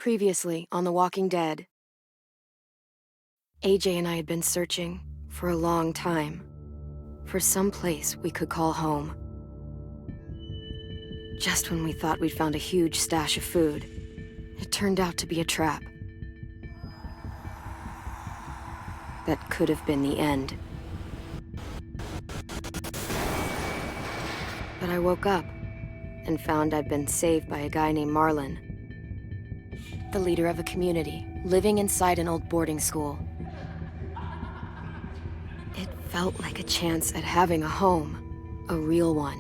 Previously on The Walking Dead. AJ and I had been searching for a long time for some place we could call home. Just when we thought we'd found a huge stash of food, it turned out to be a trap. That could have been the end. But I woke up and found I'd been saved by a guy named Marlon, the leader of a community living inside an old boarding school. It felt like a chance at having a home, a real one.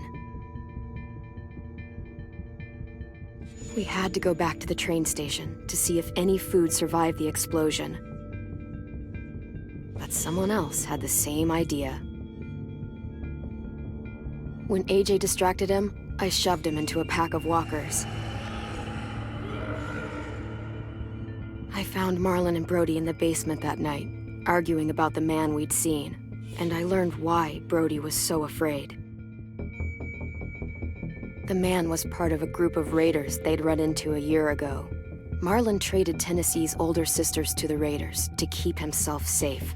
We had to go back to the train station to see if any food survived the explosion. But someone else had the same idea. When AJ distracted him, I shoved him into a pack of walkers. I found Marlon and Brody in the basement that night, arguing about the man we'd seen, and I learned why Brody was so afraid. The man was part of a group of raiders they'd run into a year ago. Marlon traded Tennessee's older sisters to the raiders to keep himself safe.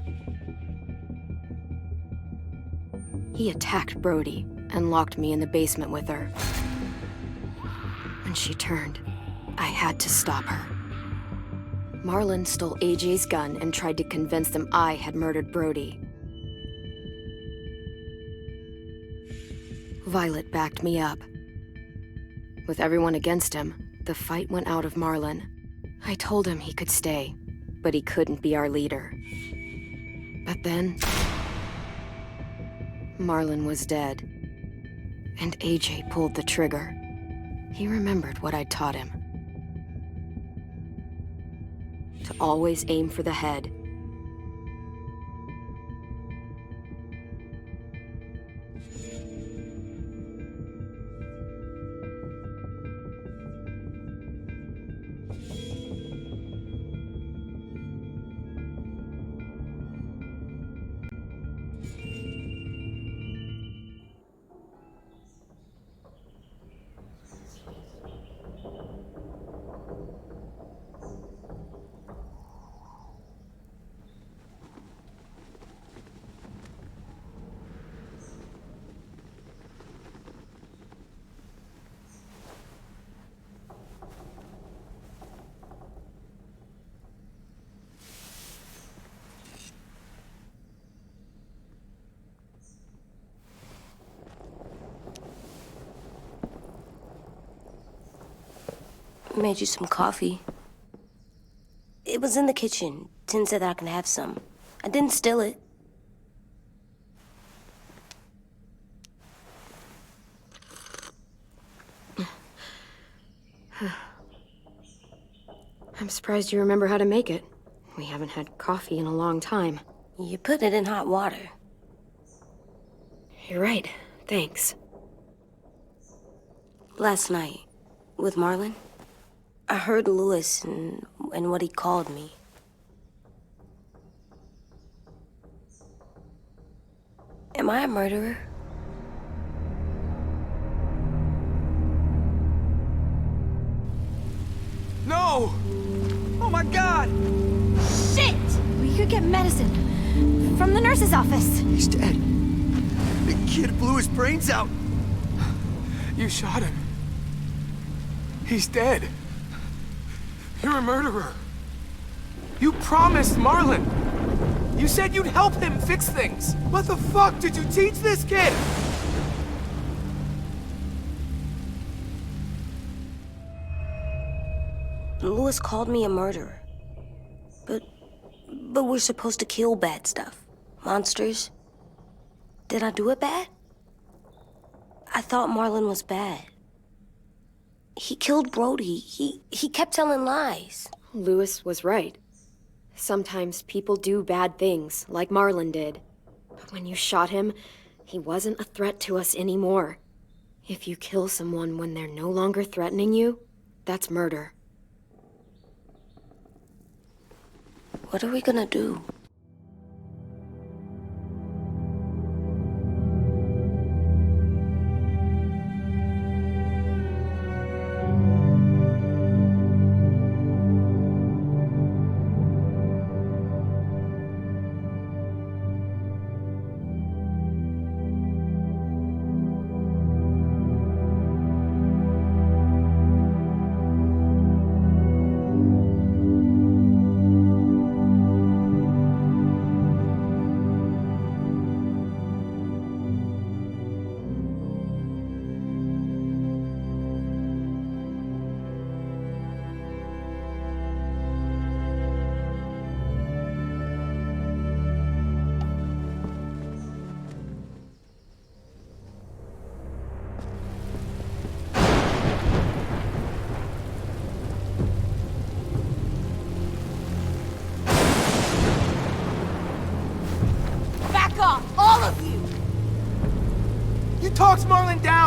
He attacked Brody and locked me in the basement with her. When she turned, I had to stop her. Marlon stole AJ's gun and tried to convince them I had murdered Brody. Violet backed me up. With everyone against him, the fight went out of Marlon. I told him he could stay, but he couldn't be our leader. But then, Marlon was dead, and AJ pulled the trigger. He remembered what I'd taught him. To always aim for the head. Made you some coffee. It was in the kitchen. Tin said that I can have some. I didn't steal it. I'm surprised you remember how to make it. We haven't had coffee in a long time. You put it in hot water. You're right. Thanks. Last night, with Marlon, I heard Lewis and what he called me. Am I a murderer? No! Oh my God! Shit! We could get medicine from the nurse's office. He's dead. The kid blew his brains out. You shot him. He's dead. You're a murderer. You promised Marlon. You said you'd help him fix things. What the fuck did you teach this kid? Lewis called me a murderer. But we're supposed to kill bad stuff. Monsters. Did I do it bad? I thought Marlon was bad. He killed Brody. He kept telling lies. Lewis was right. Sometimes people do bad things, like Marlon did. But when you shot him, he wasn't a threat to us anymore. If you kill someone when they're no longer threatening you, that's murder. What are we gonna do?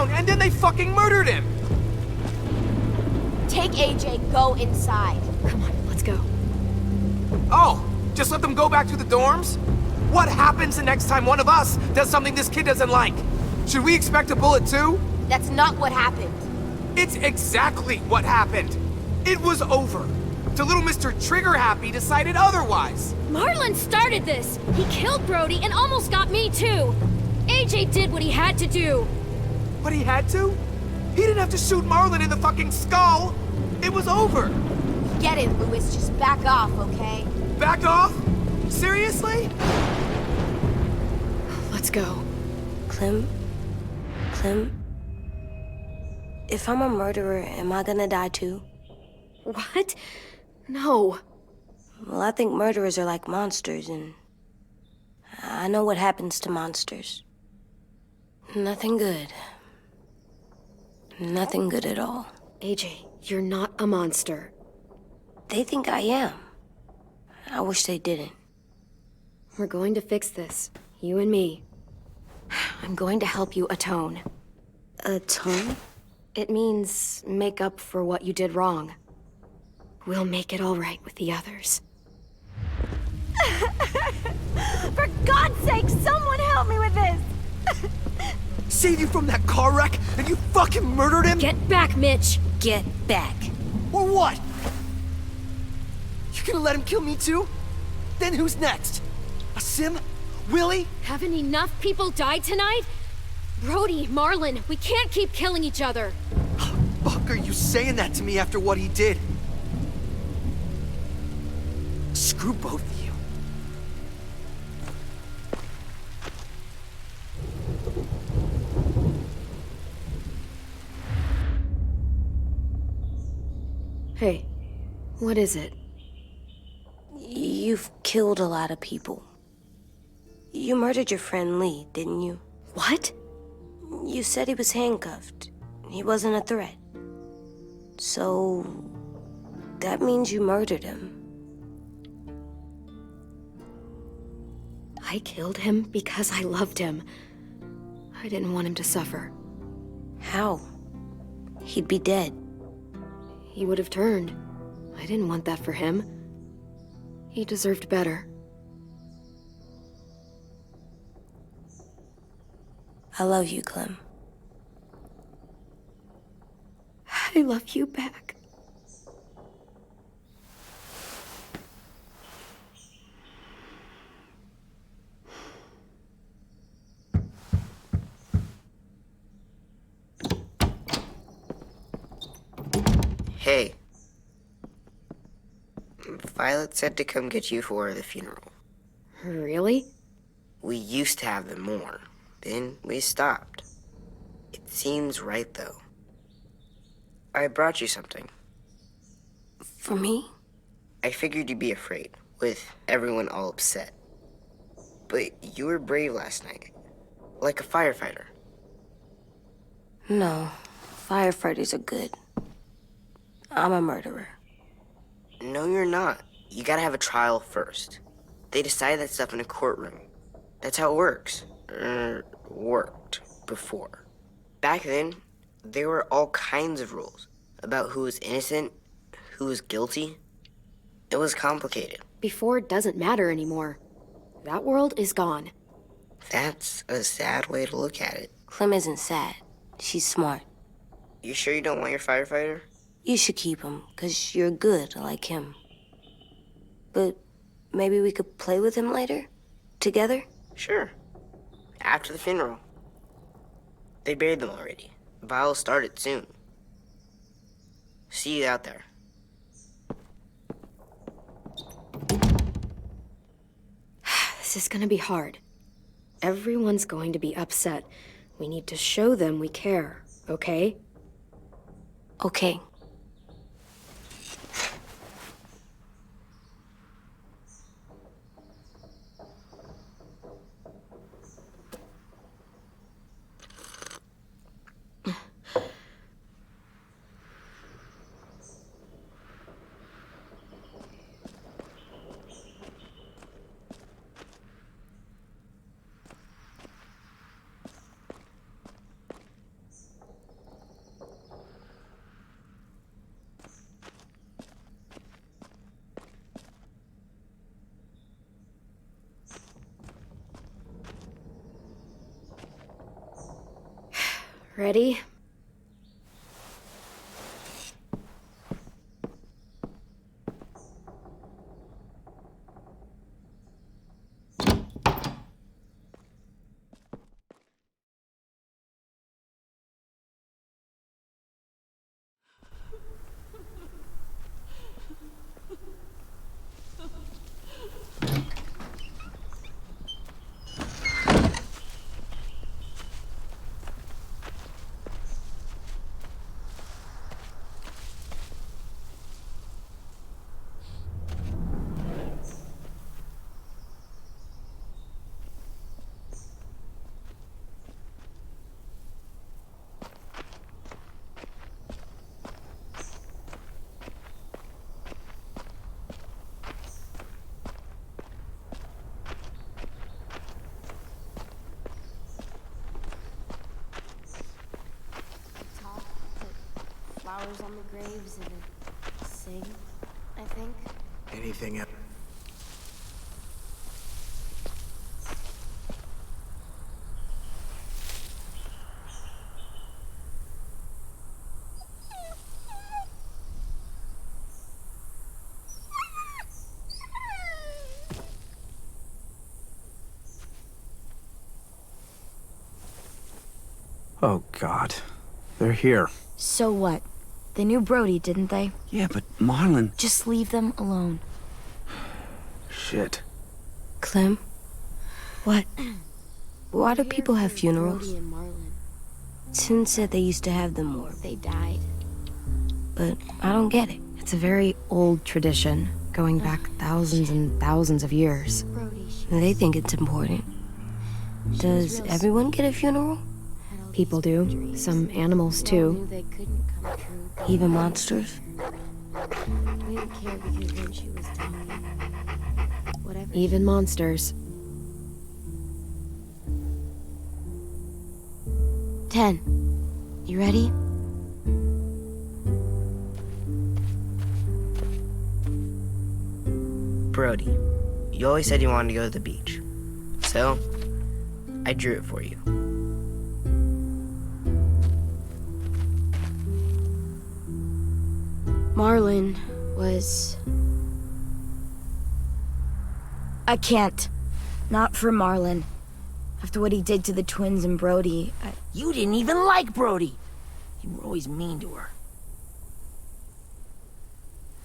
down, and then they fucking murdered him! Take AJ, go inside. Come on, let's go. Oh, just let them go back to the dorms? What happens the next time one of us does something this kid doesn't like? Should we expect a bullet too? That's not what happened. It's exactly what happened. It was over. The little Mr. Trigger Happy decided otherwise. Marlon started this. He killed Brody and almost got me too. AJ did what he had to do. But he had to? He didn't have to shoot Marlon in the fucking skull. It was over. Get it, Louis. Just back off, okay? Back off? Seriously? Let's go. Clem? If I'm a murderer, am I gonna die too? What? No. Well, I think murderers are like monsters, and I know what happens to monsters. Nothing good. Nothing good at all. AJ, you're not a monster. They think I am. I wish they didn't. We're going to fix this. You and me. I'm going to help you atone. Atone? It means make up for what you did wrong. We'll make it all right with the others. For God's sake, someone help me with this! Save you from that car wreck, and you fucking murdered him? Get back, Mitch! Get back. Or what? You gonna let him kill me too? Then who's next? A Sim? Willie? Haven't enough people died tonight? Brody, Marlon, we can't keep killing each other. Fuck are you saying that to me after what he did? Screw both of you. Hey, what is it? You've killed a lot of people. You murdered your friend Lee, didn't you? What? You said he was handcuffed. He wasn't a threat. So, that means you murdered him. I killed him because I loved him. I didn't want him to suffer. How? He'd be dead. He would have turned. I didn't want that for him. He deserved better. I love you, Clem. I love you back. Hey. Violet said to come get you for the funeral. Really? We used to have them more. Then we stopped. It seems right, though. I brought you something. For me? I figured you'd be afraid, with everyone all upset. But you were brave last night. Like a firefighter. No. Firefighters are good. I'm a murderer. No, you're not. You gotta have a trial first. They decide that stuff in a courtroom. That's how it works. Worked before. Back then, there were all kinds of rules about who was innocent, who was guilty. It was complicated. Before doesn't matter anymore. That world is gone. That's a sad way to look at it. Clem isn't sad. She's smart. You sure you don't want your firefighter? You should keep him, 'cause you're good like him. But maybe we could play with him later? Together? Sure. After the funeral. They buried them already. Vile'll start it soon. See you out there. This is gonna be hard. Everyone's going to be upset. We need to show them we care, okay? Okay. Ready? Flowers on the graves and sing, I think. Anything else? Oh, God. They're here. So what? They knew Brody, didn't they? Yeah, but Marlon... Just leave them alone. Shit. Clem? What? Why do people have funerals? Brody and Marlon. Tin said they used to have them more, They died. but I don't get it. It's a very old tradition, going back thousands and thousands of years. Brody, They think it's important. Does everyone get a funeral? People do. Some animals, too. they couldn't come true. Even monsters? We didn't care because when she was dying, whatever. Even monsters. 10. You ready? Brody, you always said you wanted to go to the beach. So, I drew it for you. Marlon was... I can't. Not for Marlon. After what he did to the twins and Brody, You didn't even like Brody. You were always mean to her.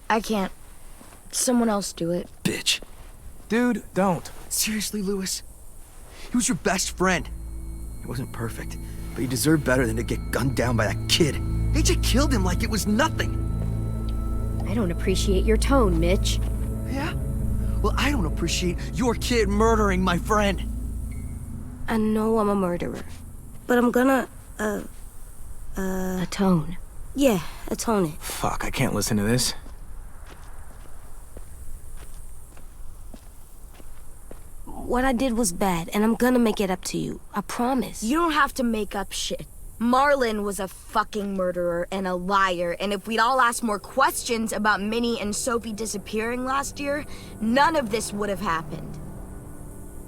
I can't. Someone else do it. Bitch. Dude, don't. Seriously, Lewis? He was your best friend. He wasn't perfect, but he deserved better than to get gunned down by that kid. AJ killed him like it was nothing. I don't appreciate your tone, Mitch. Yeah? Well, I don't appreciate your kid murdering my friend. I know I'm a murderer, but I'm gonna, Atone. yeah, atone it. Fuck, I can't listen to this. What I did was bad, and I'm gonna make it up to you. I promise. You don't have to make up shit. Marlon was a fucking murderer and a liar, and if we'd all asked more questions about Minnie and Sophie disappearing last year, none of this would have happened.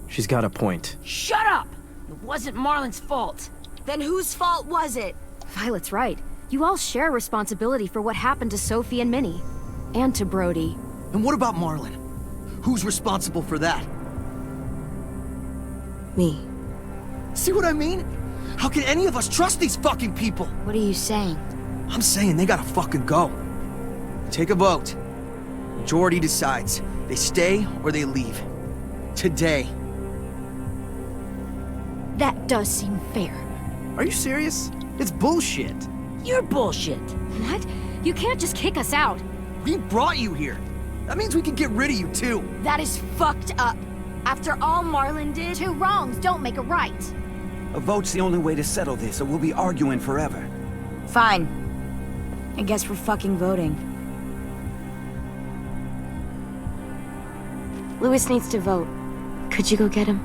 She's got a point. Shut up! It wasn't Marlon's fault. Then whose fault was it? Violet's right. You all share responsibility for what happened to Sophie and Minnie. And to Brody. And what about Marlon? Who's responsible for that? Me. See what I mean? How can any of us trust these fucking people? What are you saying? I'm saying they gotta fucking go. Take a vote. Majority decides. They stay or they leave. Today. That does seem fair. Are you serious? It's bullshit. You're bullshit. What? You can't just kick us out. We brought you here. That means we can get rid of you too. That is fucked up. After all Marlon did... Two wrongs don't make a right. A vote's the only way to settle this, or we'll be arguing forever. Fine. I guess we're fucking voting. Lewis needs to vote. Could you go get him?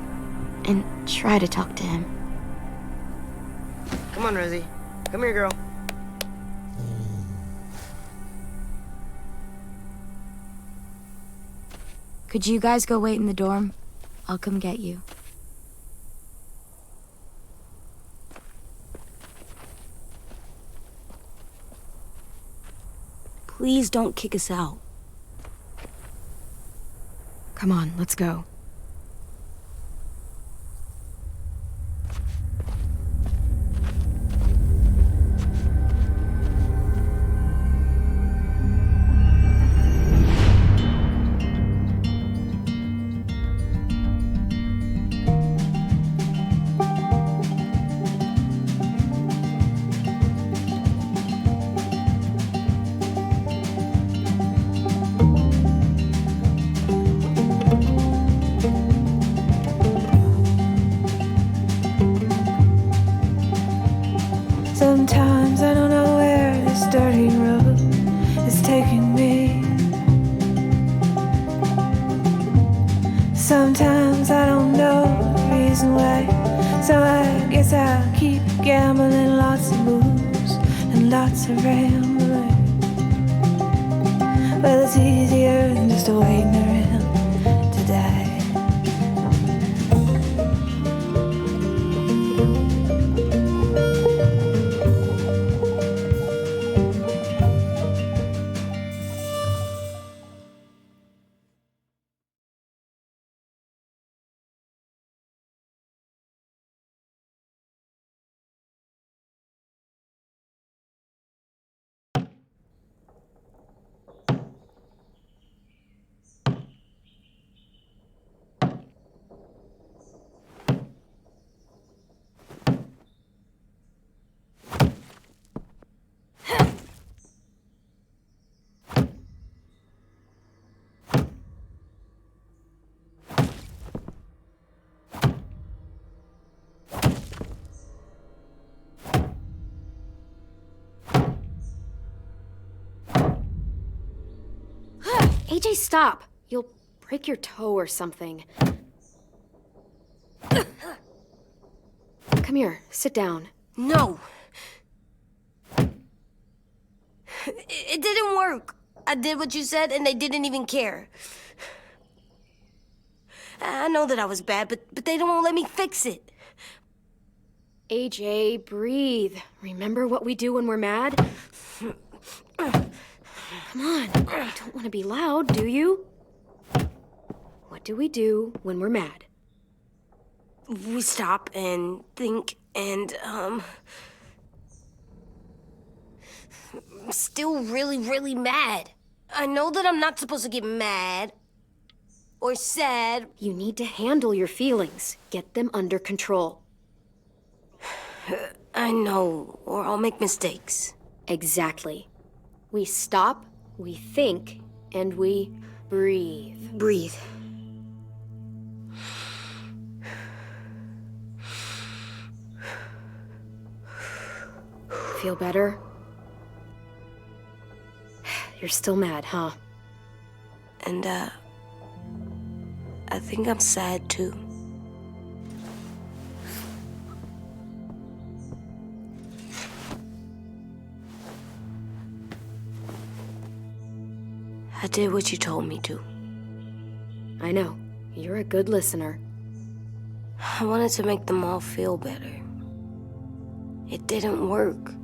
And try to talk to him. Come on, Rosie. Come here, girl. Could you guys go wait in the dorm? I'll come get you. Please don't kick us out. Come on, let's go. Sometimes I don't know where this dirty road is taking me. Sometimes I don't know the reason why, so I guess I'll keep gambling. Lots of moves and lots of rambling. Well, it's easier than just waiting around to die. AJ, stop! You'll break your toe or something. Come here, sit down. No. It didn't work. I did what you said, and they didn't even care. I know that I was bad, but they don't let me fix it. AJ, breathe. Remember what we do when we're mad? Come on, you don't want to be loud, do you? What do we do when we're mad? We stop and think and, I'm still really, really mad. I know that I'm not supposed to get mad or sad. You need to handle your feelings. Get them under control. I know, or I'll make mistakes. Exactly. We stop, we think, and we breathe. Breathe. Feel better? You're still mad, huh? And, I think I'm sad, too. I did what you told me to. I know. You're a good listener. I wanted to make them all feel better. It didn't work.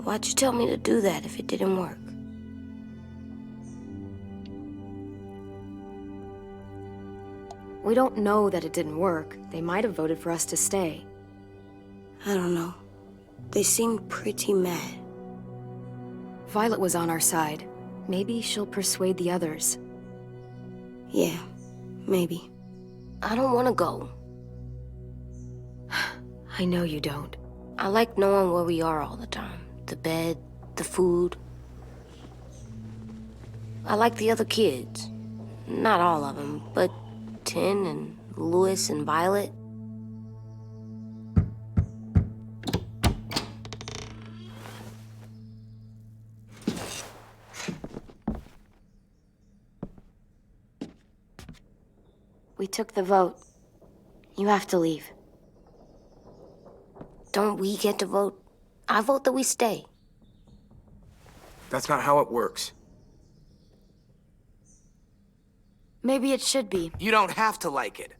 Why'd you tell me to do that if it didn't work? We don't know that it didn't work. They might have voted for us to stay. I don't know. They seemed pretty mad. Violet was on our side. Maybe she'll persuade the others. Yeah, maybe. I don't want to go. I know you don't. I like knowing where we are all the time. The bed, the food. I like the other kids. Not all of them, but Tin and Louis and Violet. We took the vote. You have to leave. Don't we get to vote? I vote that we stay. That's not how it works. Maybe it should be. You don't have to like it.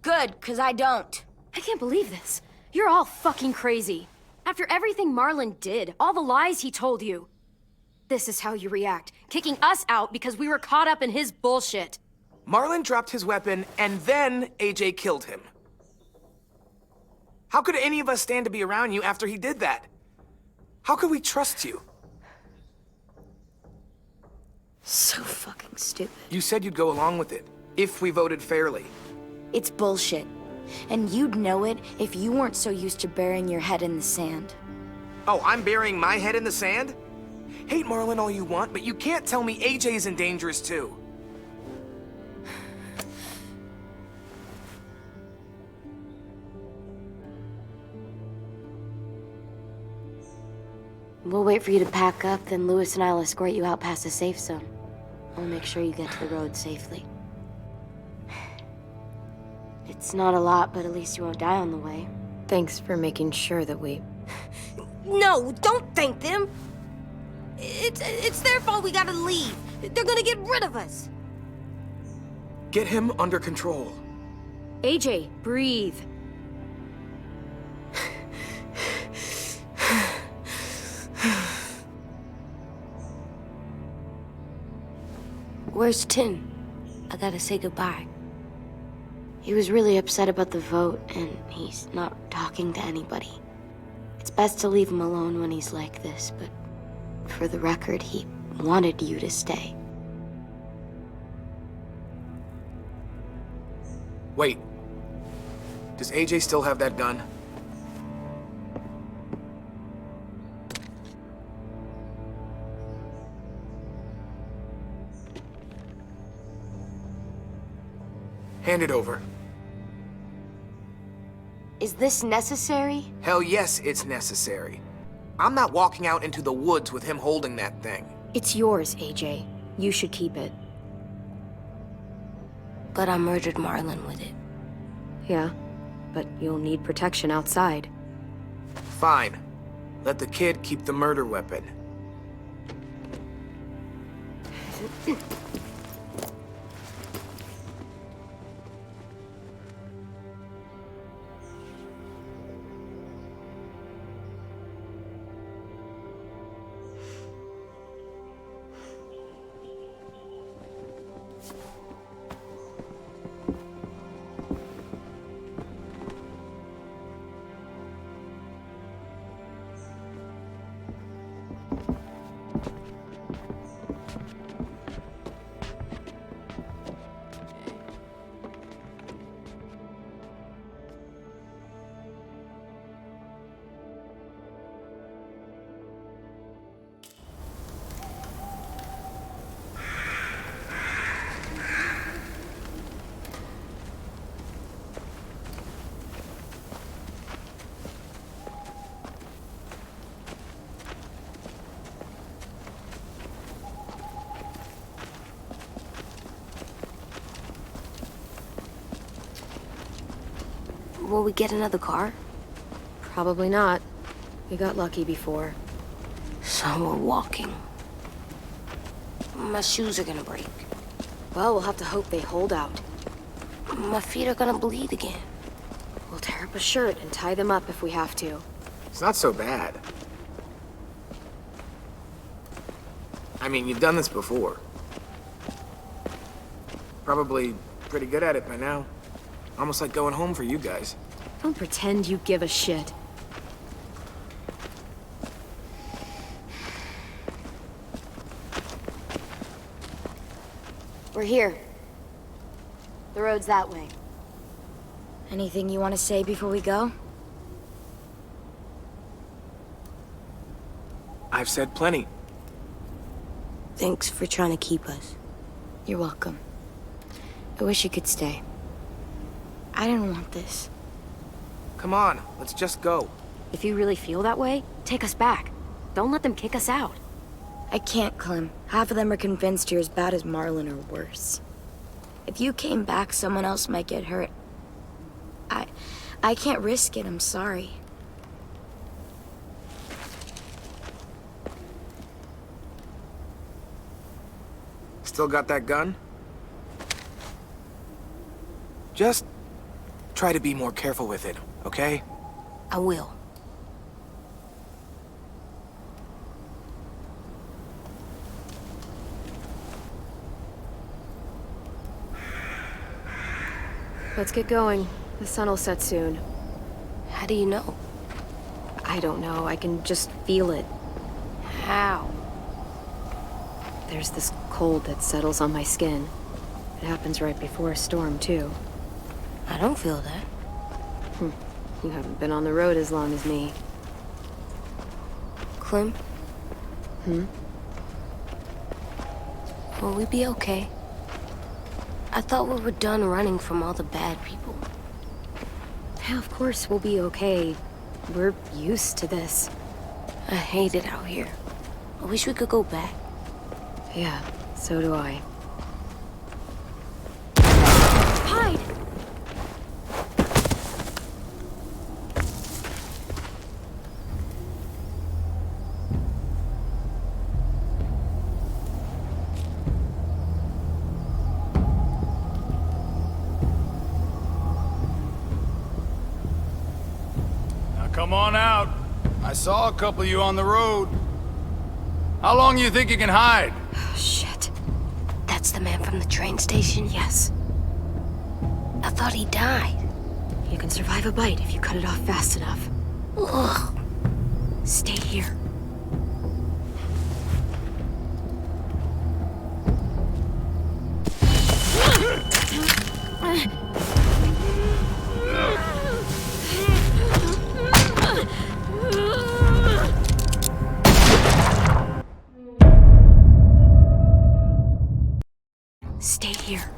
Good, 'cause I don't. I can't believe this. You're all fucking crazy. After everything Marlon did, all the lies he told you. this is how you react. Kicking us out because we were caught up in his bullshit. Marlon dropped his weapon, and then AJ killed him. How could any of us stand to be around you after he did that? How could we trust you? So fucking stupid. You said you'd go along with it, if we voted fairly. It's bullshit. And you'd know it if you weren't so used to burying your head in the sand. Oh, I'm burying my head in the sand? Hate Marlon all you want, but you can't tell me AJ's in dangerous too. We'll wait for you to pack up, then Lewis and I'll escort you out past the safe zone. We'll make sure you get to the road safely. It's not a lot, but at least you won't die on the way. Thanks for making sure that we... No, don't thank them! It's their fault we gotta leave. They're gonna get rid of us. Get him under control. AJ, breathe. Where's Tim? I gotta say goodbye. He was really upset about the vote, and he's not talking to anybody. It's best to leave him alone when he's like this, but for the record, he wanted you to stay. Wait. Does AJ still have that gun? Hand it over. Is this necessary? Hell yes, it's necessary. I'm not walking out into the woods with him holding that thing. It's yours, AJ. You should keep it. But I murdered Marlon with it. Yeah, but you'll need protection outside. Fine. Let the kid keep the murder weapon. Will we get another car? Probably not. We got lucky before. So we're walking. My shoes are gonna break. Well, we'll have to hope they hold out. My feet are gonna bleed again. We'll tear up a shirt and tie them up if we have to. It's not so bad. I mean, you've done this before. Probably pretty good at it by now. Almost like going home for you guys. Don't pretend you give a shit. We're here. The road's that way. Anything you want to say before we go? I've said plenty. Thanks for trying to keep us. You're welcome. I wish you could stay. I didn't want this. Come on, let's just go. If you really feel that way, take us back. Don't let them kick us out. I can't, Clem. Half of them are convinced you're as bad as Marlon or worse. If you came back, someone else might get hurt. I can't risk it, I'm sorry. Still got that gun? Just try to be more careful with it, okay? I will. Let's get going. The sun'll set soon. How do you know? I don't know. I can just feel it. How? There's this cold that settles on my skin. It happens right before a storm, too. I don't feel that. You haven't been on the road as long as me. Clem? Hmm? Will we be okay? I thought we were done running from all the bad people. Yeah, of course we'll be okay. We're used to this. I hate it out here. I wish we could go back. Yeah, so do I. Hide! Now come on out. I saw a couple of you on the road. How long you think you can hide? Shit. That's the man from the train station? Yes. I thought he died. You can survive a bite if you cut it off fast enough. Ugh. Stay here. Stay here.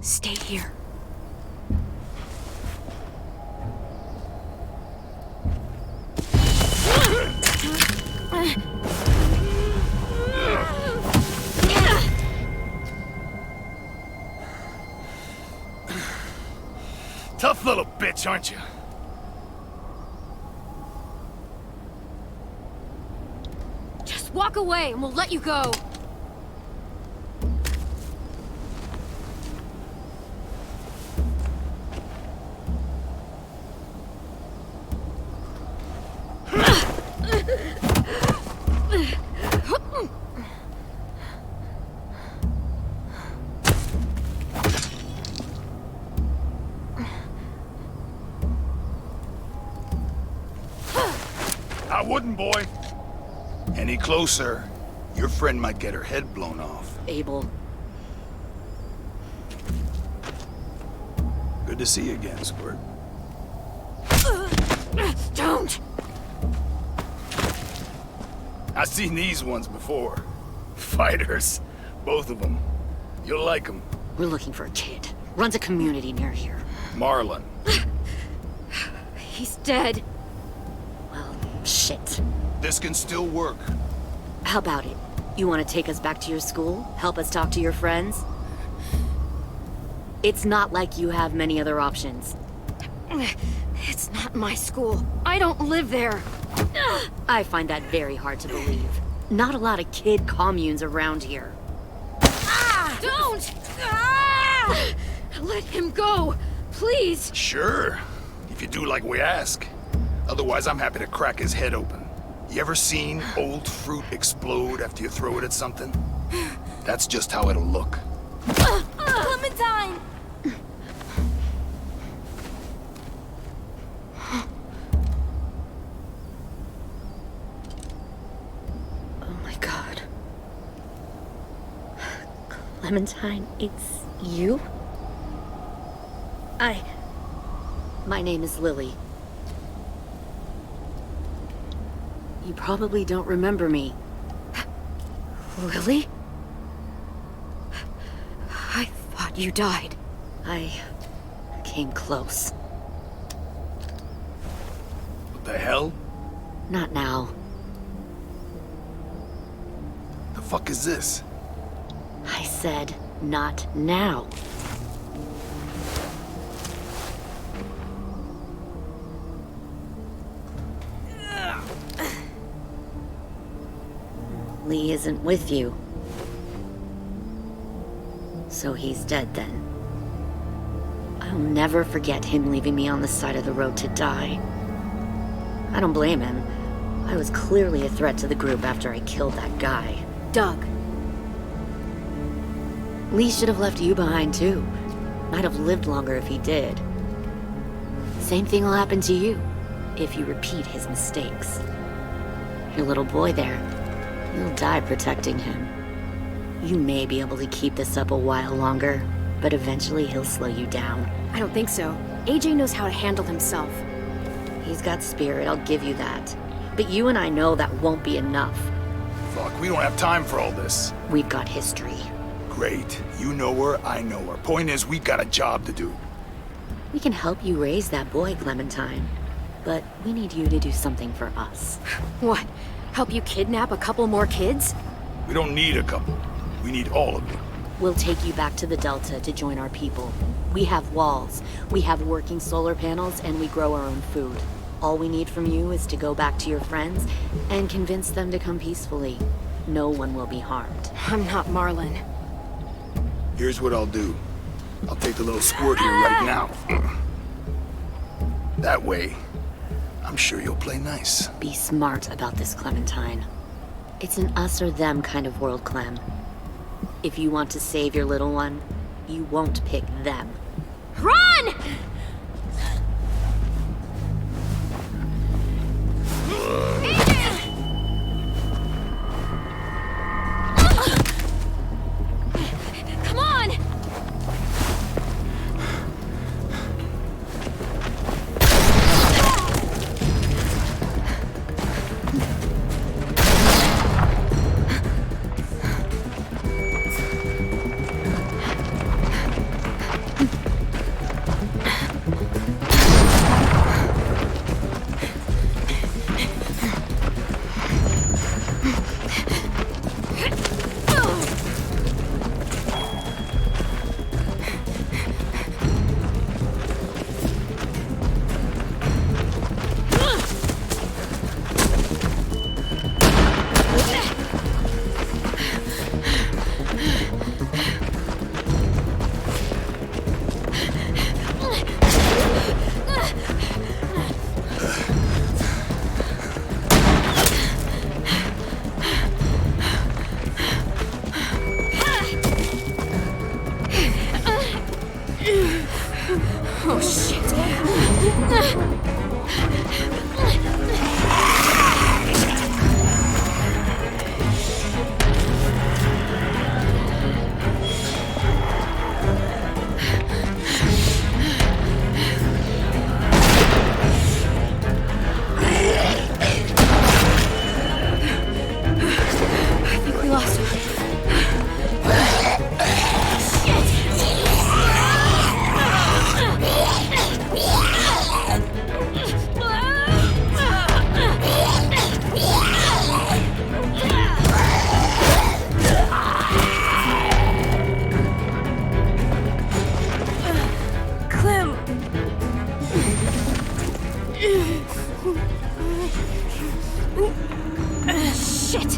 Stay here. Tough little bitch, aren't you? Just walk away and we'll let you go. I wouldn't, boy. Any closer, your friend might get her head blown off. Abel. Good to see you again, Squirt. Don't! I've seen these ones before. Fighters. Both of them. You'll like them. We're looking for a kid. Runs a community near here. Marlon. He's dead. Well, shit. This can still work. How about it? You want to take us back to your school? Help us talk to your friends? It's not like you have many other options. It's not my school. I don't live there. I find that very hard to believe. Not a lot of kid communes around here. Don't! Let him go, please. Sure. If you do like we ask. Otherwise, I'm happy to crack his head open. You ever seen old fruit explode after you throw it at something? That's just how it'll look. Clementine! Oh my god. Clementine, it's you? My name is Lily. You probably don't remember me. Lily? I thought you died. I came close. What the hell? Not now. The fuck is this? I said, not now. Lee isn't with you. So he's dead then. I'll never forget him leaving me on the side of the road to die. I don't blame him. I was clearly a threat to the group after I killed that guy. Doug. Lee should have left you behind too. Might have lived longer if he did. Same thing will happen to you if you repeat his mistakes. Your little boy there, you'll die protecting him. You may be able to keep this up a while longer, but eventually he'll slow you down. I don't think so. AJ knows how to handle himself. He's got spirit, I'll give you that. But you and I know that won't be enough. Fuck, we don't have time for all this. We've got history. Great. You know her, I know her. Point is, we've got a job to do. We can help you raise that boy, Clementine. But we need you to do something for us. What? Help you kidnap a couple more kids? We don't need a couple. We need all of them. We'll take you back to the Delta to join our people. We have walls, we have working solar panels, and we grow our own food. All we need from you is to go back to your friends and convince them to come peacefully. No one will be harmed. I'm not Marlon. Here's what I'll do. I'll take the little squirt here right now. That way, I'm sure you'll play nice. Be smart about this, Clementine. It's an us or them kind of world, Clem. If you want to save your little one, you won't pick them. Run! Come on! Oh, shit. I think we lost him. Clem. Shit.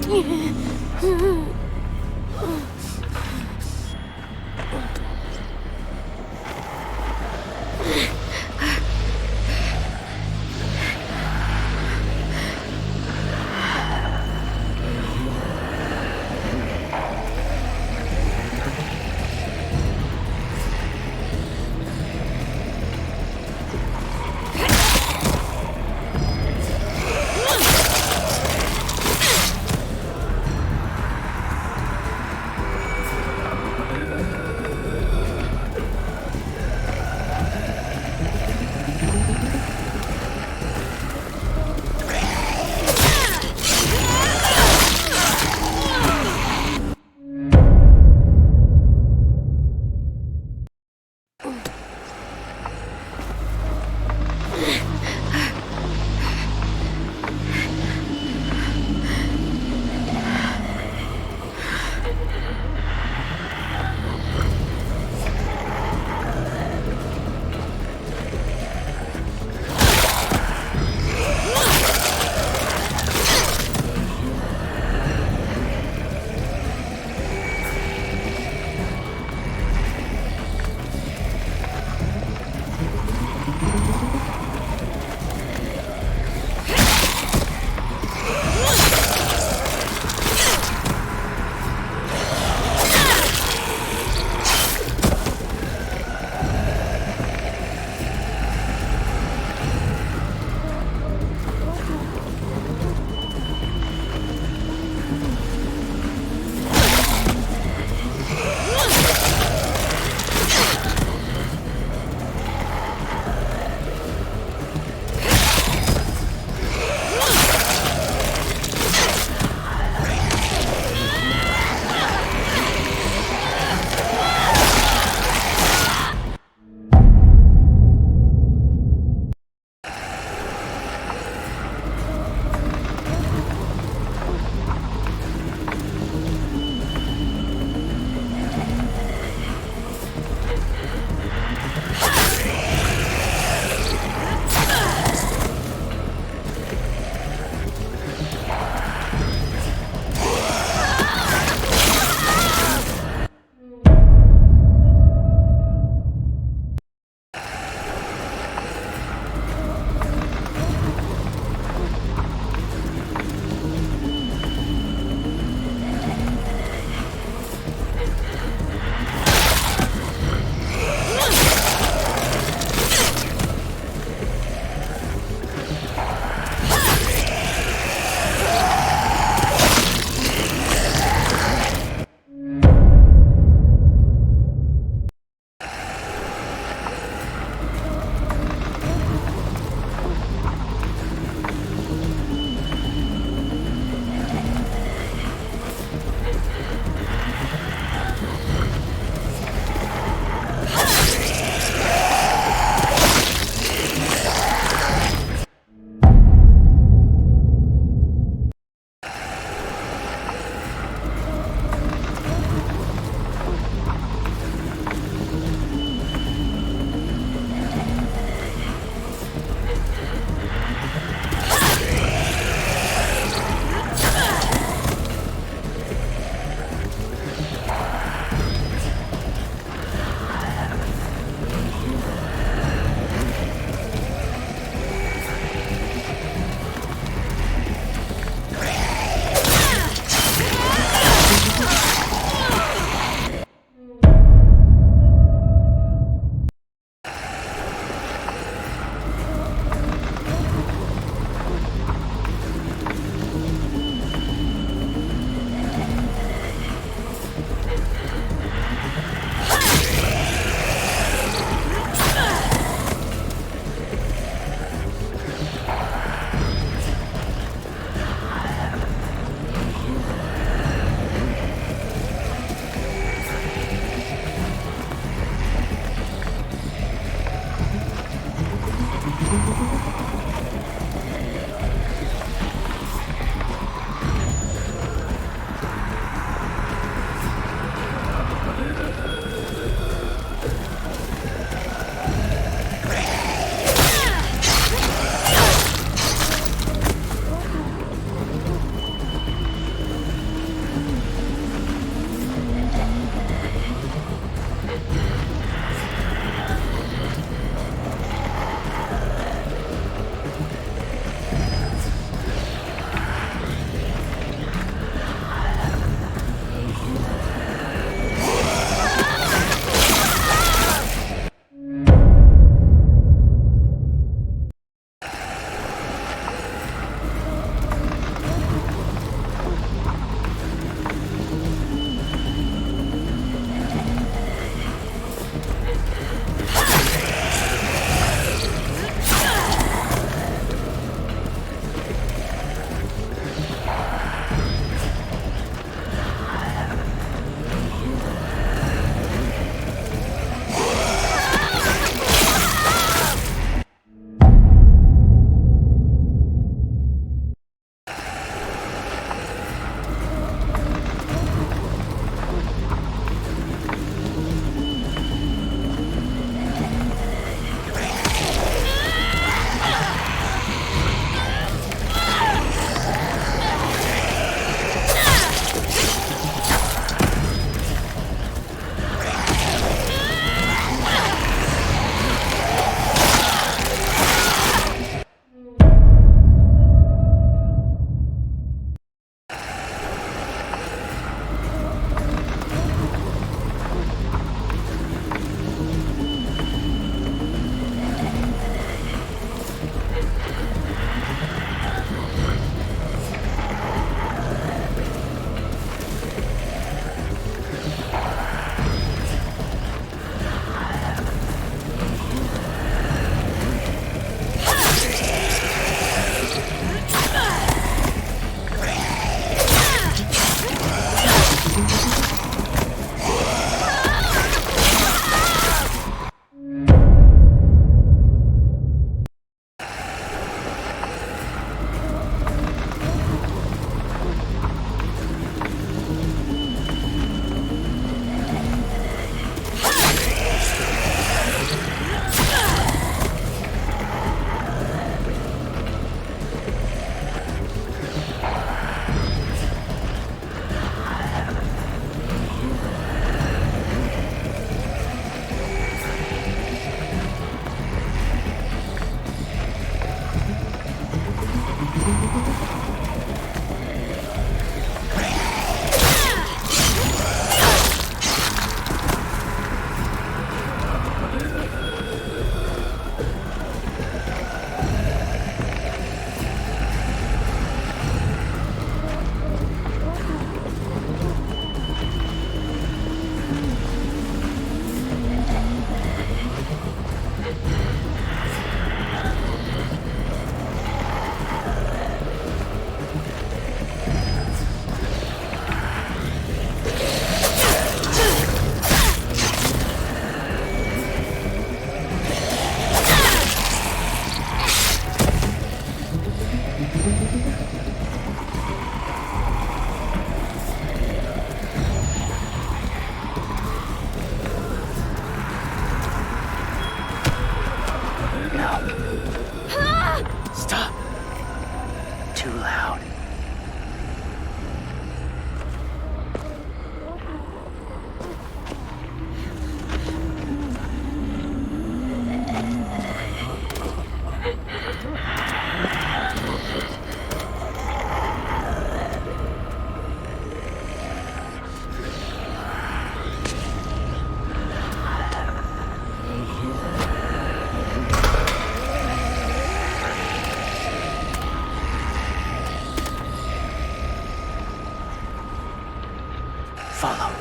Follow.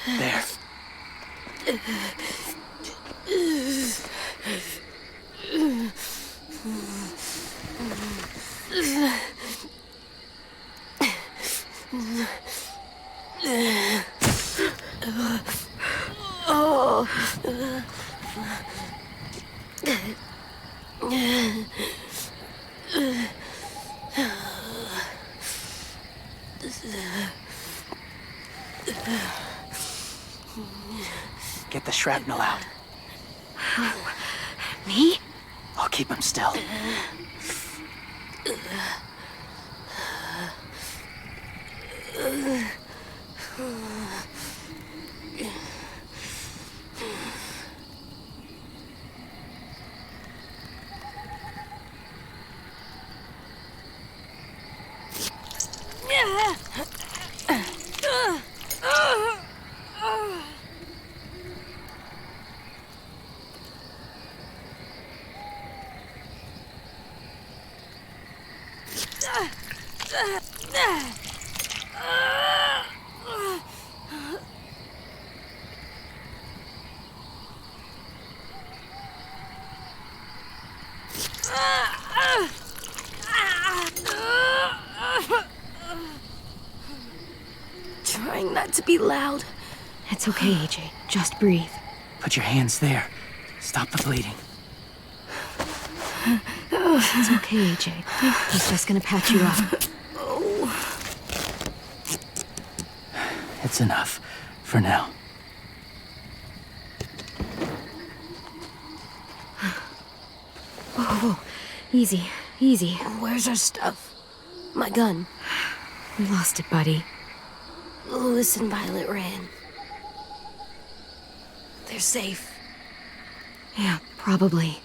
There. Get the shrapnel out. Me? I'll keep him still. Trying not to be loud. It's okay, AJ. Just breathe. Put your hands there. Stop the bleeding. It's okay, AJ. He's just gonna patch you up. It's enough. For now. Whoa. Easy. Easy. Where's our stuff? My gun. We lost it, buddy. Louis and Violet ran. They're safe. Yeah, probably.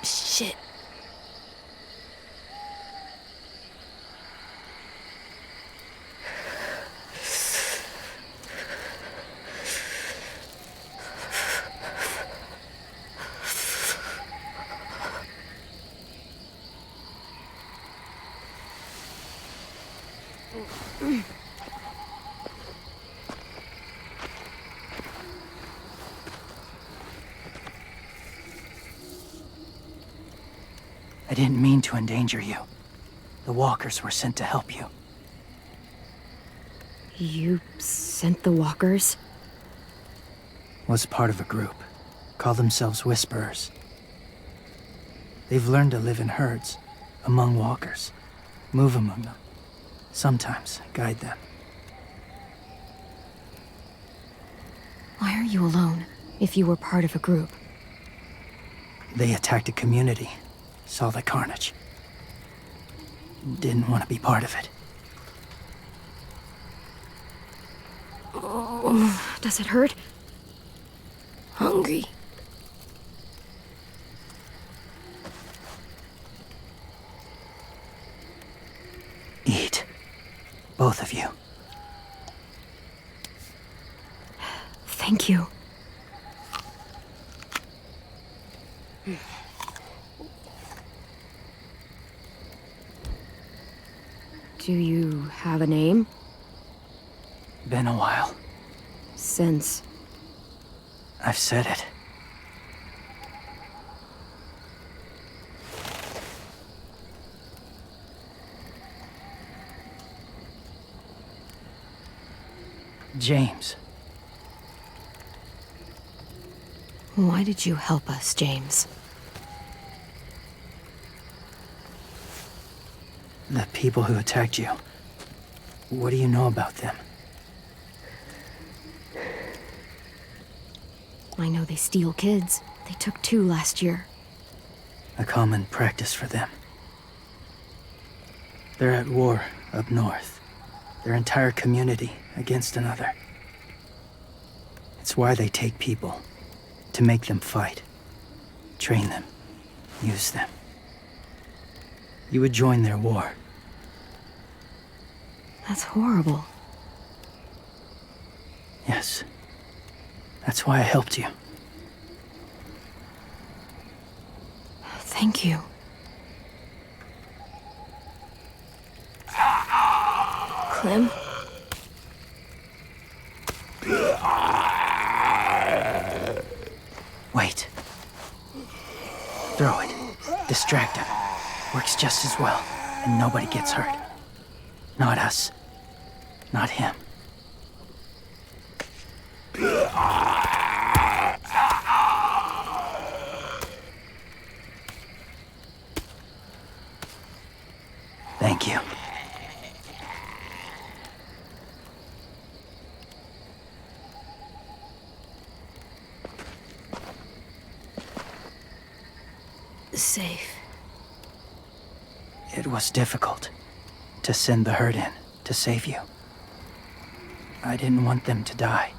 Shit. I didn't mean to endanger you. The walkers were sent to help you. You sent the walkers? Was part of a group. Call themselves Whisperers. They've learned to live in herds, among walkers. Move among them. Sometimes guide them. Why are you alone, if you were part of a group? They attacked a community. Saw the carnage. Didn't want to be part of it. Does it hurt? Hungry. Eat. Both of you. Thank you. Do you have a name? Been a while. Since... I've said it. James. Why did you help us, James? The people who attacked you. What do you know about them? I know they steal kids. They took 2 last year. a common practice for them. They're at war up north, their entire community against another. It's why they take people, to make them fight, train them, use them. You would join their war. That's horrible. Yes. That's why I helped you. Thank you. Clem? Wait. Throw it. Distract him. Works just as well, and nobody gets hurt. Not us. Not him. Thank you. Safe. It was difficult to send the herd in to save you. I didn't want them to die.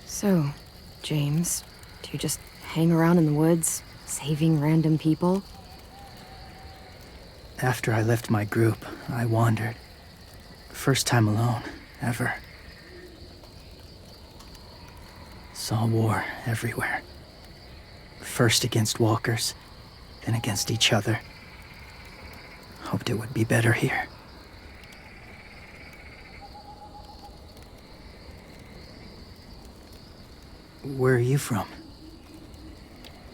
So, James, do you just hang around in the woods, saving random people? After I left my group, I wandered. First time alone, ever. Saw war everywhere. First against walkers, then against each other. Hoped it would be better here. Where are you from?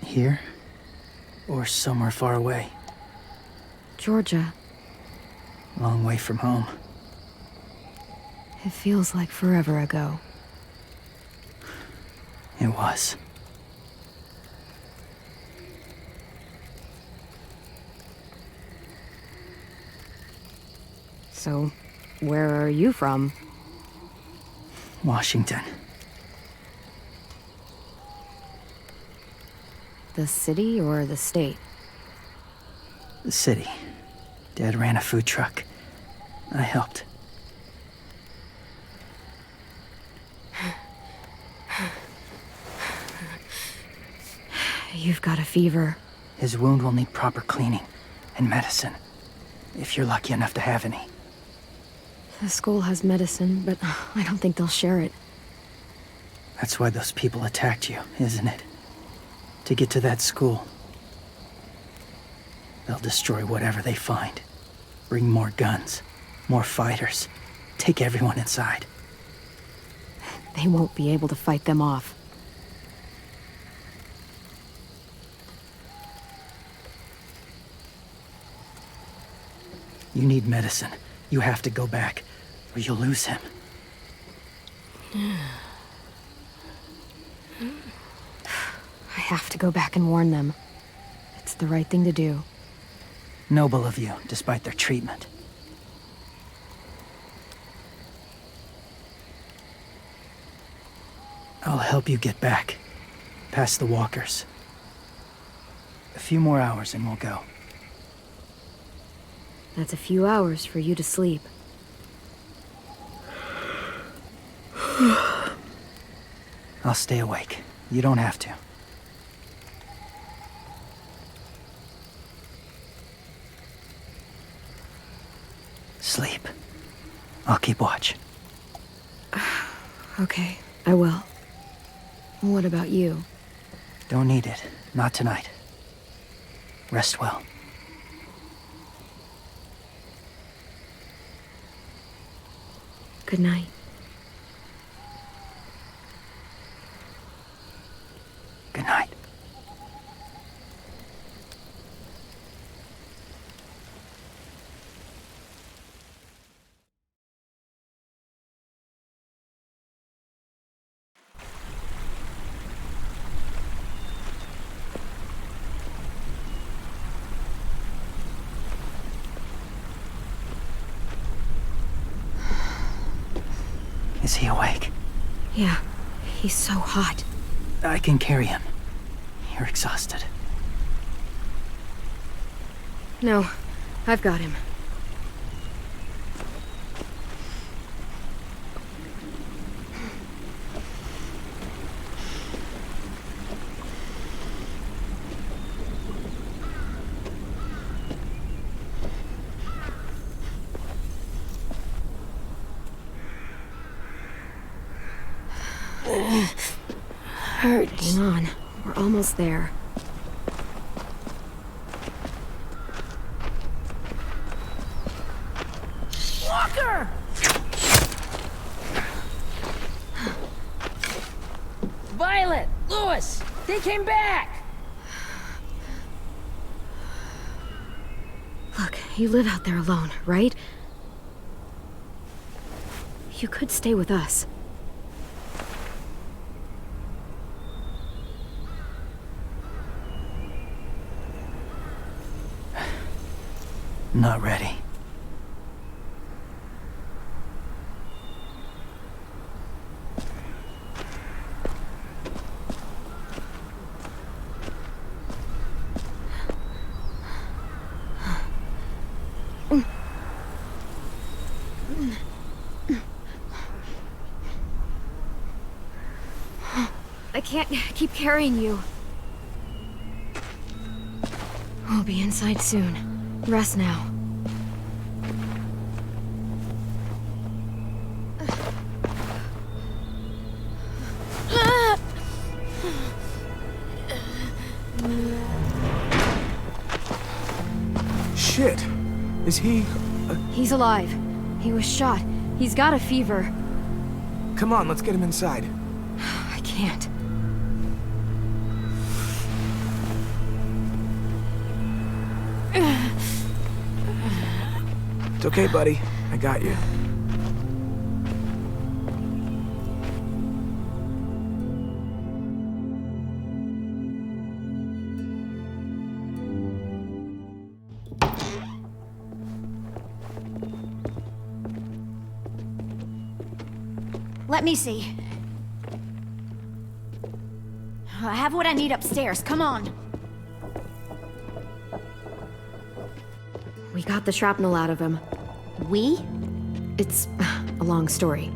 Here? Or somewhere far away? Georgia. Long way from home. It feels like forever ago. It was. So, where are you from? Washington. The city or the state? The city. Dad ran a food truck. I helped. You've got a fever. His wound will need proper cleaning and medicine, if you're lucky enough to have any. The school has medicine, but I don't think they'll share it. That's why those people attacked you, isn't it? To get to that school. They'll destroy whatever they find. Bring more guns, more fighters. Take everyone inside. They won't be able to fight them off. You need medicine. You have to go back, or you'll lose him. I have to go back and warn them. It's the right thing to do. Noble of you, despite their treatment. I'll help you get back, past the walkers. A few more hours and we'll go. That's a few hours for you to sleep. I'll stay awake. You don't have to. Sleep. I'll keep watch. Okay, I will. What about you? Don't need it. Not tonight. Rest well. Good night. Good night. Is he awake? Yeah, he's so hot. I can carry him. You're exhausted. No, I've got him. Hurts. Hang on, we're almost there. Walker! Violet! Lewis! They came back! Look, you live out there alone, right? You could stay with us. Not ready. I can't keep carrying you. We'll be inside soon. Rest now. Shit. Is he... He's alive. He was shot. He's got a fever. Come on, let's get him inside. I can't. It's okay, buddy. I got you. Let me see. I have what I need upstairs. Come on. We got the shrapnel out of him. We? It's a long story.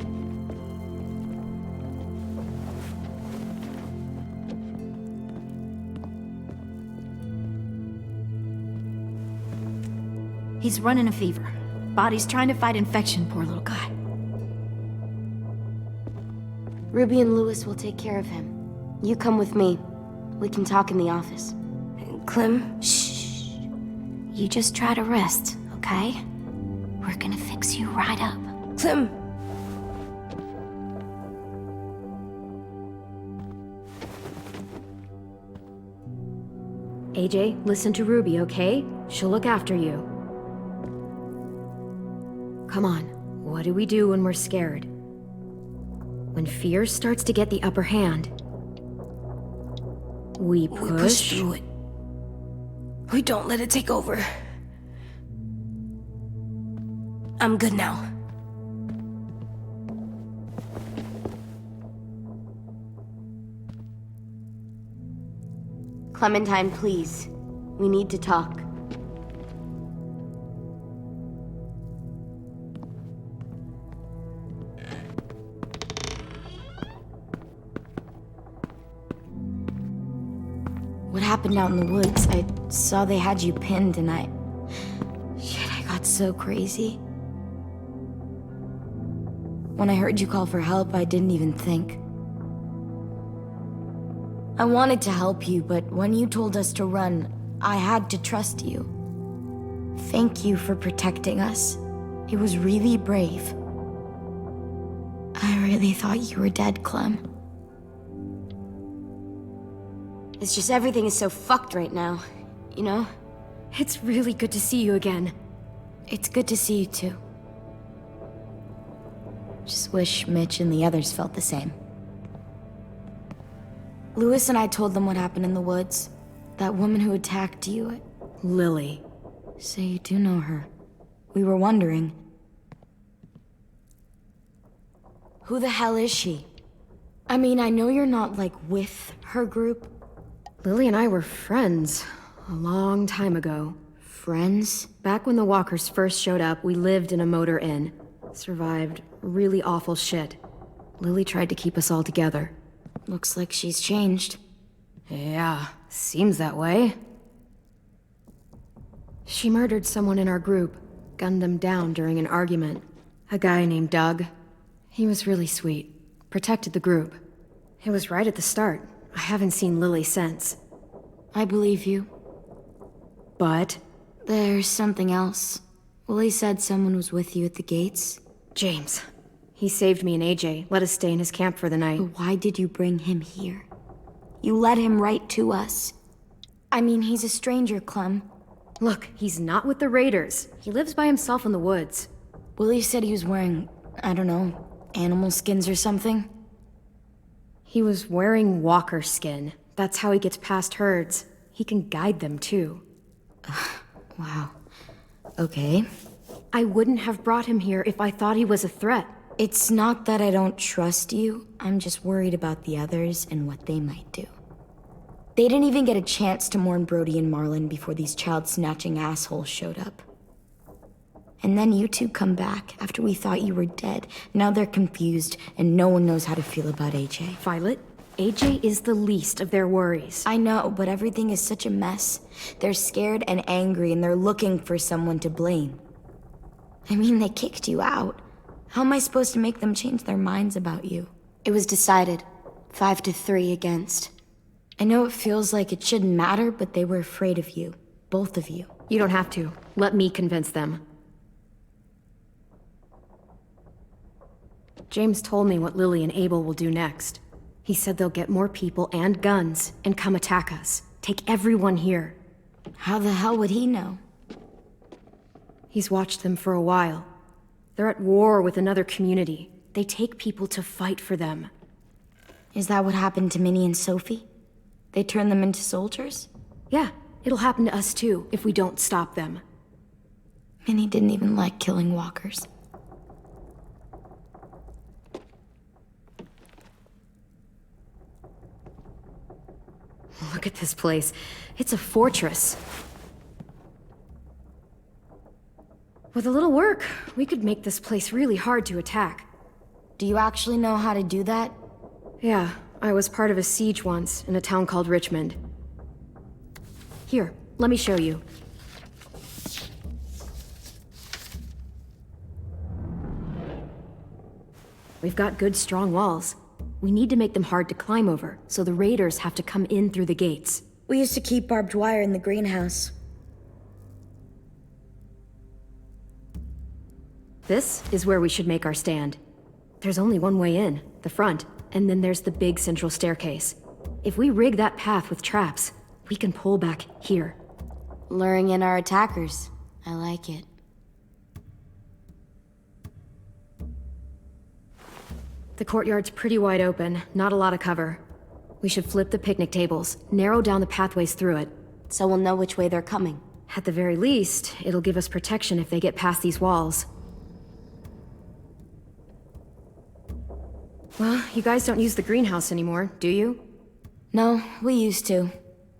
He's running a fever. Body's trying to fight infection, poor little guy. Ruby and Lewis will take care of him. You come with me. We can talk in the office. Clem? Shh. You just try to rest, okay? We're gonna fix you right up. Clem! AJ, listen to Ruby, okay? She'll look after you. Come on, what do we do when we're scared? When fear starts to get the upper hand, we push through it. We don't let it take over. I'm good now. Clementine, please. We need to talk. What happened out in the woods? I saw they had you pinned and I got so crazy. When I heard you call for help, I didn't even think. I wanted to help you, but when you told us to run, I had to trust you. Thank you for protecting us. It was really brave. I really thought you were dead, Clem. It's just everything is so fucked right now, you know? It's really good to see you again. It's good to see you too. Just wish Mitch and the others felt the same. Lewis and I told them what happened in the woods. That woman who attacked you. Lily. So you do know her. We were wondering. Who the hell is she? I mean, I know you're not, like, with her group. Lily and I were friends a long time ago. Friends? Back when the walkers first showed up, we lived in a motor inn. Survived really awful shit. Lily tried to keep us all together. Looks like she's changed. Yeah, seems that way. She murdered someone in our group, gunned them down during an argument. A guy named Doug. He was really sweet. Protected the group. It was right at the start. I haven't seen Lily since. I believe you. But? There's something else. Willie said someone was with you at the gates. James. He saved me and AJ, let us stay in his camp for the night. But why did you bring him here? You led him right to us. I mean, he's a stranger, Clem. Look, he's not with the Raiders. He lives by himself in the woods. Willie said he was wearing, I don't know, animal skins or something? He was wearing walker skin. That's how he gets past herds. He can guide them, too. Wow. Okay. I wouldn't have brought him here if I thought he was a threat. It's not that I don't trust you. I'm just worried about the others and what they might do. They didn't even get a chance to mourn Brody and Marlon before these child-snatching assholes showed up. And then you two come back after we thought you were dead. Now they're confused, and no one knows how to feel about AJ. Violet, AJ is the least of their worries. I know, but everything is such a mess. They're scared and angry, and they're looking for someone to blame. I mean, they kicked you out. How am I supposed to make them change their minds about you? It was decided. 5-3 against. I know it feels like it shouldn't matter, but they were afraid of you. Both of you. You don't have to. Let me convince them. James told me what Lily and Abel will do next. He said they'll get more people and guns and come attack us. Take everyone here. How the hell would he know? He's watched them for a while. They're at war with another community. They take people to fight for them. Is that what happened to Minnie and Sophie? They turned them into soldiers? Yeah, it'll happen to us too if we don't stop them. Minnie didn't even like killing walkers. Look at this place. It's a fortress. With a little work, we could make this place really hard to attack. Do you actually know how to do that? Yeah, I was part of a siege once in a town called Richmond. Here, let me show you. We've got good, strong walls. We need to make them hard to climb over, so the raiders have to come in through the gates. We used to keep barbed wire in the greenhouse. This is where we should make our stand. There's only one way in, the front, and then there's the big central staircase. If we rig that path with traps, we can pull back here. Luring in our attackers. I like it. The courtyard's pretty wide open, not a lot of cover. We should flip the picnic tables, narrow down the pathways through it. So we'll know which way they're coming. At the very least, it'll give us protection if they get past these walls. Well, you guys don't use the greenhouse anymore, do you? No, we used to.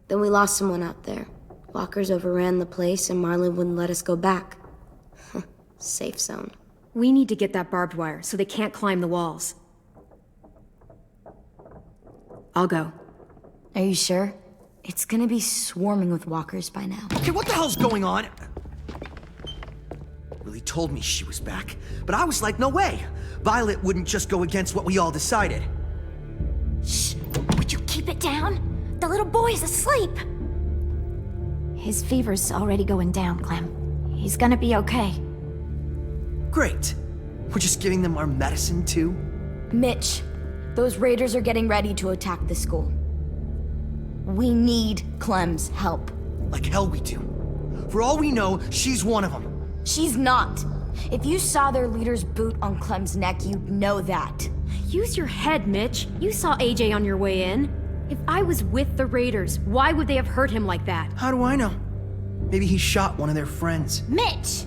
Then we lost someone out there. Walkers overran the place and Marlon wouldn't let us go back. Safe zone. We need to get that barbed wire so they can't climb the walls. I'll go. Are you sure? It's gonna be swarming with walkers by now. Okay, what the hell's going on? Lily told me she was back, but I was like, no way. Violet wouldn't just go against what we all decided. Shh! Would you keep it down? The little boy's asleep! His fever's already going down, Clem. He's gonna be okay. Great. We're just giving them our medicine, too? Mitch, those raiders are getting ready to attack the school. We need Clem's help. Like hell we do. For all we know, she's one of them. She's not. If you saw their leader's boot on Clem's neck, you'd know that. Use your head, Mitch. You saw AJ on your way in. If I was with the raiders, why would they have hurt him like that? How do I know? Maybe he shot one of their friends. Mitch!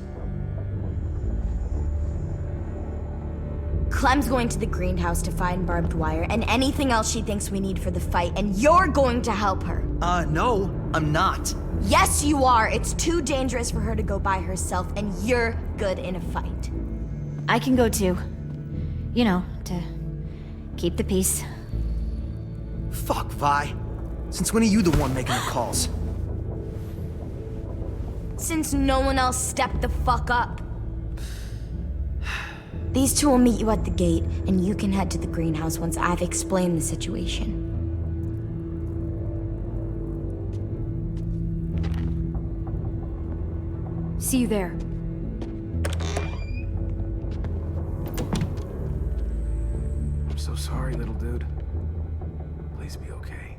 Clem's going to the greenhouse to find barbed wire and anything else she thinks we need for the fight, and you're going to help her. No, I'm not. Yes, you are. It's too dangerous for her to go by herself, and you're good in a fight. I can go too. You know, to keep the peace. Fuck, Vi. Since when are you the one making the calls? Since no one else stepped the fuck up. These two will meet you at the gate, and you can head to the greenhouse once I've explained the situation. See you there. I'm so sorry, little dude. Please be okay.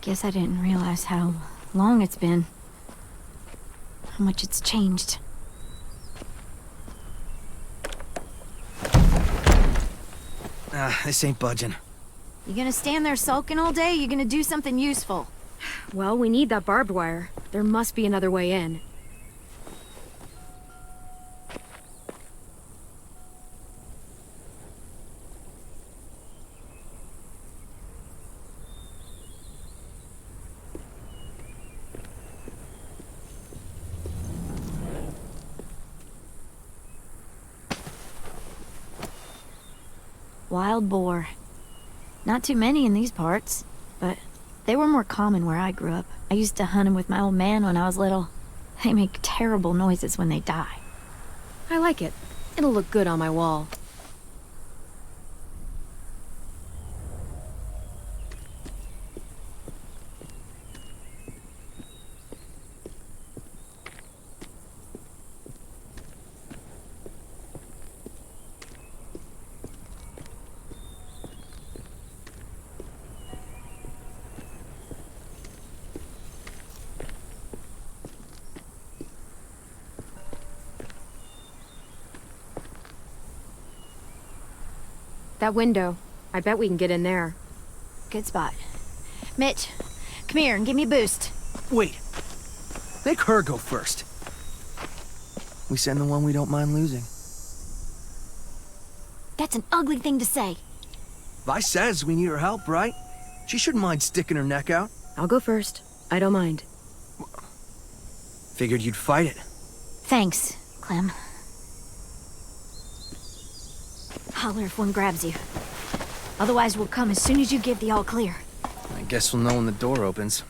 Guess I didn't realize how long it's been. How much it's changed. This ain't budging. You gonna stand there sulking all day? You gonna do something useful? Well, we need that barbed wire. There must be another way in. Wild boar. Not too many in these parts, but they were more common where I grew up. I used to hunt them with my old man when I was little. They make terrible noises when they die. I like it. It'll look good on my wall. That window. I bet we can get in there. Good spot. Mitch, come here and give me a boost. Wait. Make her go first. We send the one we don't mind losing. That's an ugly thing to say. Vi says we need her help, right? She shouldn't mind sticking her neck out. I'll go first. I don't mind. Figured you'd fight it. Thanks, Clem. Holler if one grabs you. Otherwise, we'll come as soon as you give the all clear. I guess we'll know when the door opens.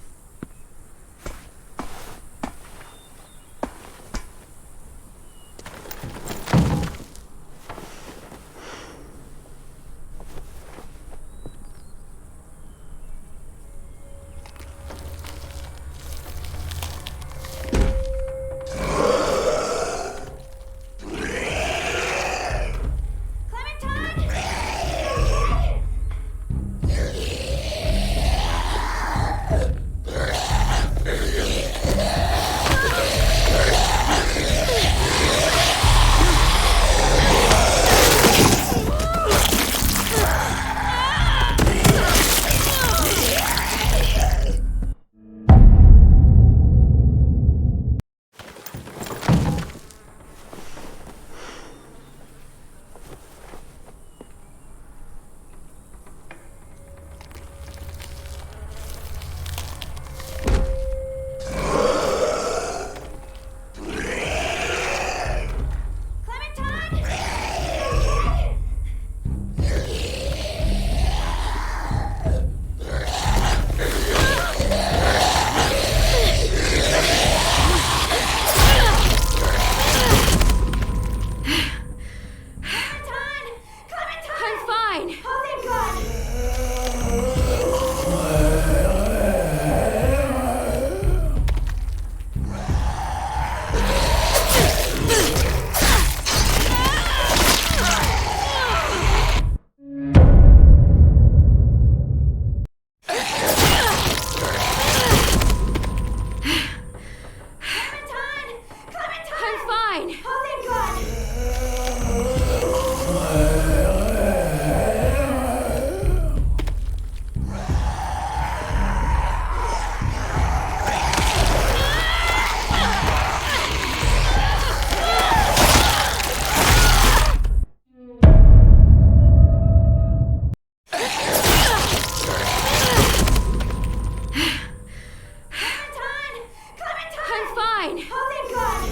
fine. Oh, thank God.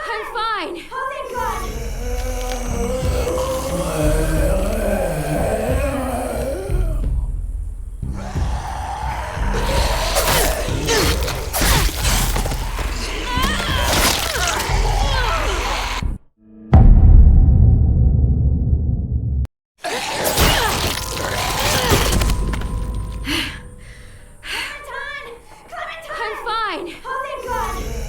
I'm fine. Oh, thank God. I'm fine. Oh, thank God.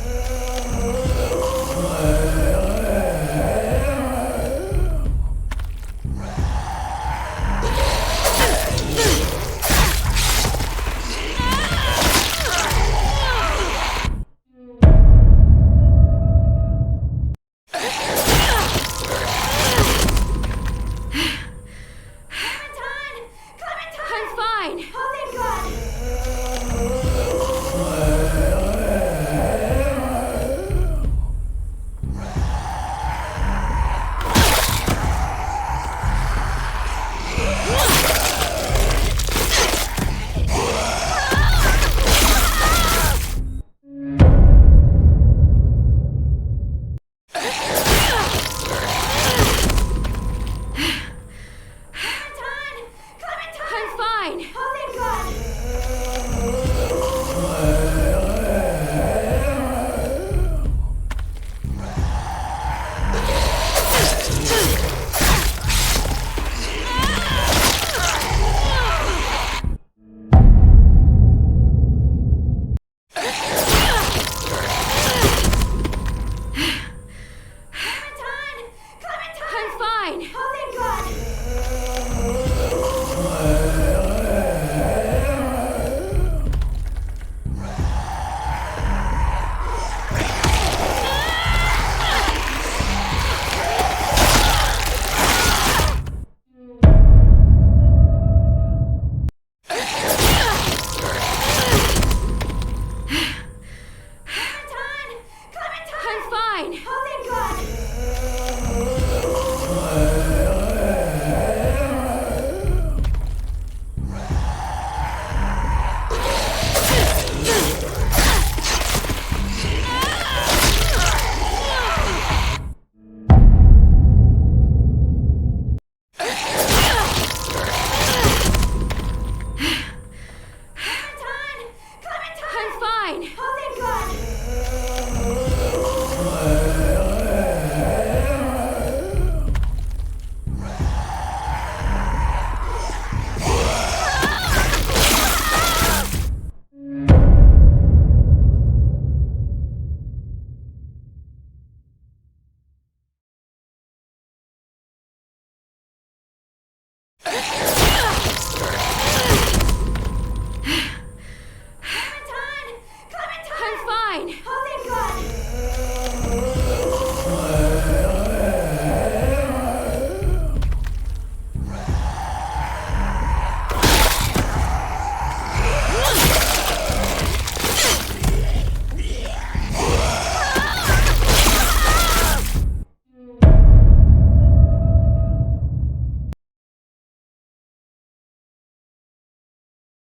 I'm fine. Oh, thank God. I'm fine. Oh, thank God.